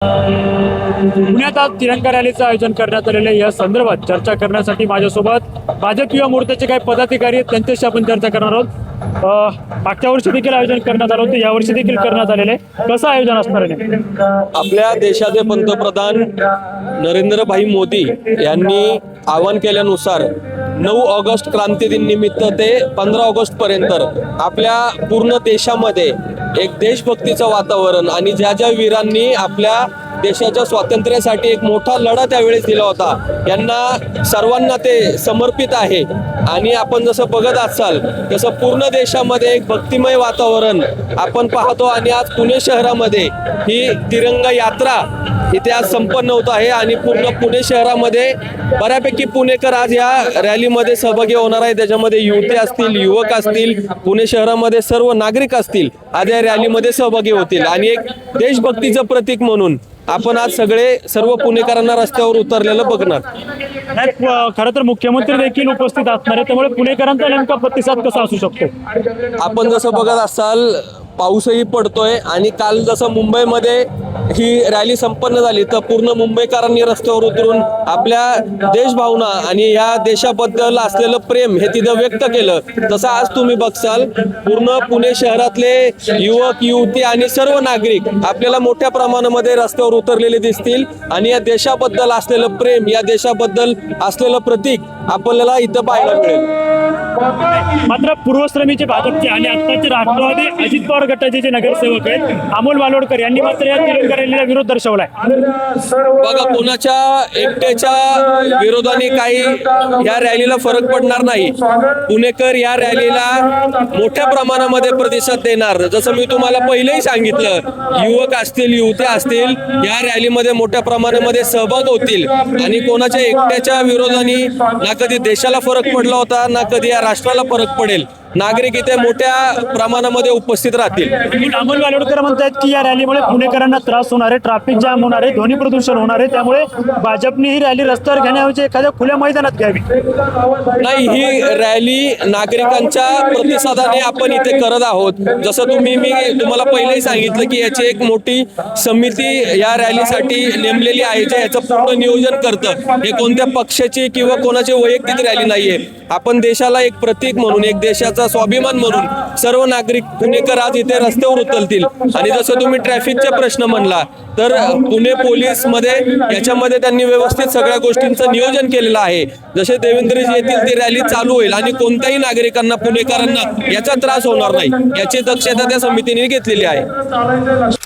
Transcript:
पुण्यात आज तिरंगा रॅलीचं आयोजन करण्यात आलेलं आहे। या संदर्भात चर्चा करण्यासाठी माझ्यासोबत भाजप मोर्चाचे काही पदाधिकारी आहेत, त्यांच्याशी आपण चर्चा करणार आहोत। मागच्या वर्षी देखील आयोजन करण्यात आलं होतं, यावर्षी देखील करण्यात आलेलं आहे। कसं आयोजन असणार आहे? आपल्या देशाचे पंतप्रधान नरेंद्रभाई मोदी यांनी आवाहन केल्यानुसार 9 ऑगस्ट क्रांती दिन निमित्त ते 15 ऑगस्ट पर्यंत आपल्या पूर्ण देशामध्ये एक देशभक्तीचं वातावरण आणि ज्या ज्या वीरांनी आपल्या देशाच्या स्वातंत्र्यासाठी एक मोठा लढा त्यावेळेस दिला होता, यांना सर्वांना ते समर्पित आहे। आणि आपण जसं बघत असाल तसं पूर्ण देशामध्ये एक भक्तिमय वातावरण आपण पाहतो। आणि आज पुणे शहरामध्ये ही तिरंगा यात्रा इथे आज संपन्न होत आहे आणि पूर्ण पुणे शहरामध्ये बऱ्यापैकी पुणेकर आज या रॅलीमध्ये सहभागी होणार आहे। त्याच्यामध्ये युवती असतील, युवक असतील, पुणे शहरामध्ये सर्व नागरिक असतील, आज या रॅलीमध्ये सहभागी होतील। आणि एक देशभक्तीचं प्रतीक म्हणून आपण आज सर्व पुणेकरांना रस्त्यावर उतरलेलं बघणार। खरं तर मुख्यमंत्री देखील उपस्थित असणार आहे, त्यामुळे पुणेकरांचा नेमका प्रतिसाद कसा असू शकतो? आपण जसं बघत असाल पाऊसही पडतोय आणि काल जसं मुंबईमध्ये ही रॅली संपन्न झाली तर पूर्ण मुंबईकरांनी रस्त्यावर उतरून आपल्या देशभावना आणि या देशाबद्दल असलेलं प्रेम हे तिथं व्यक्त केलं। तसं आज तुम्ही बघसाल पूर्ण पुणे शहरातले युवक, युवती आणि सर्व नागरिक आपल्याला मोठ्या प्रमाणामध्ये रस्त्यावर उतरलेले दिसतील आणि या देशाबद्दल असलेलं प्रेम, या देशाबद्दल असलेलं प्रतीक आपल्याला इथं पाहायला मिळेल। मात्र पूर्वश्रमीचे भाजपचे आणि आत्ताचे राष्ट्रवादी अजित पवार गटाचे जे नगरसेवक आहेत अमोल वालोडकर यांनी मात्र या तिरंगा रॅलीला विरोध दर्शवलाय। बघा, कोणाच्या एकट्याच्या विरोधाने काही या रॅलीला फरक पडणार नाही। पुणेकर या रॅलीला मोठ्या प्रमाणामध्ये प्रतिसाद देणार। जसं मी तुम्हाला पहिलेही सांगितलं, युवक असतील, युवत्या असतील, या रॅलीमध्ये मोठ्या प्रमाणामध्ये सहभाग होतील आणि कोणाच्या एकट्याच्या विरोधाने ना कधी देशाला फरक पडला होता, ना कधी या राष्ट्राला फरक पडेल। नागरिक इथे मोठ्या प्रमाणामध्ये उपस्थित राहतील। अमोल वालोडकर म्हणतात की या रॅलीमुळे पुणेकरांना त्रास होणार आहे, ट्रॅफिक जाम होणार आहे, ध्वनी प्रदूषण होणार आहे, त्यामुळे भाजपने ही रॅली रस्त्यावर घेण्याऐवजी एखाद्या खुल्या मैदानात घ्यावी। नाही, ही रॅली नागरिकांच्या प्रतिसादाने आपण इथे करत आहोत। जसं मी तुम्हाला पहिलेही सांगितलं की याची एक मोठी समिती या रॅलीसाठी नेमलेली आहे, जे याचं पूर्ण नियोजन करतं। हे कोणत्या पक्षाची किंवा कोणाची वैयक्तिक रॅली नाहीये। आपण देशाला एक प्रतीक म्हणून, एक देशाचा स्वाभिमान म्हणून सर्व नागरिक पुणेकर आज इथे रस्त्यावर उतरतील। आणि जसं तुम्ही ट्रॅफिकचे प्रश्न म्हणला तर पुणे पोलीस मध्ये याच्यामध्ये त्यांनी व्यवस्थित सगळ्या गोष्टींचं नियोजन केलेलं आहे। जसे देवेंद्रजी येथील ती रॅली चालू होईल आणि कोणत्याही नागरिकांना, पुणेकरांना याचा त्रास होणार नाही, याची दक्षता त्या समितीने घेतलेली आहे।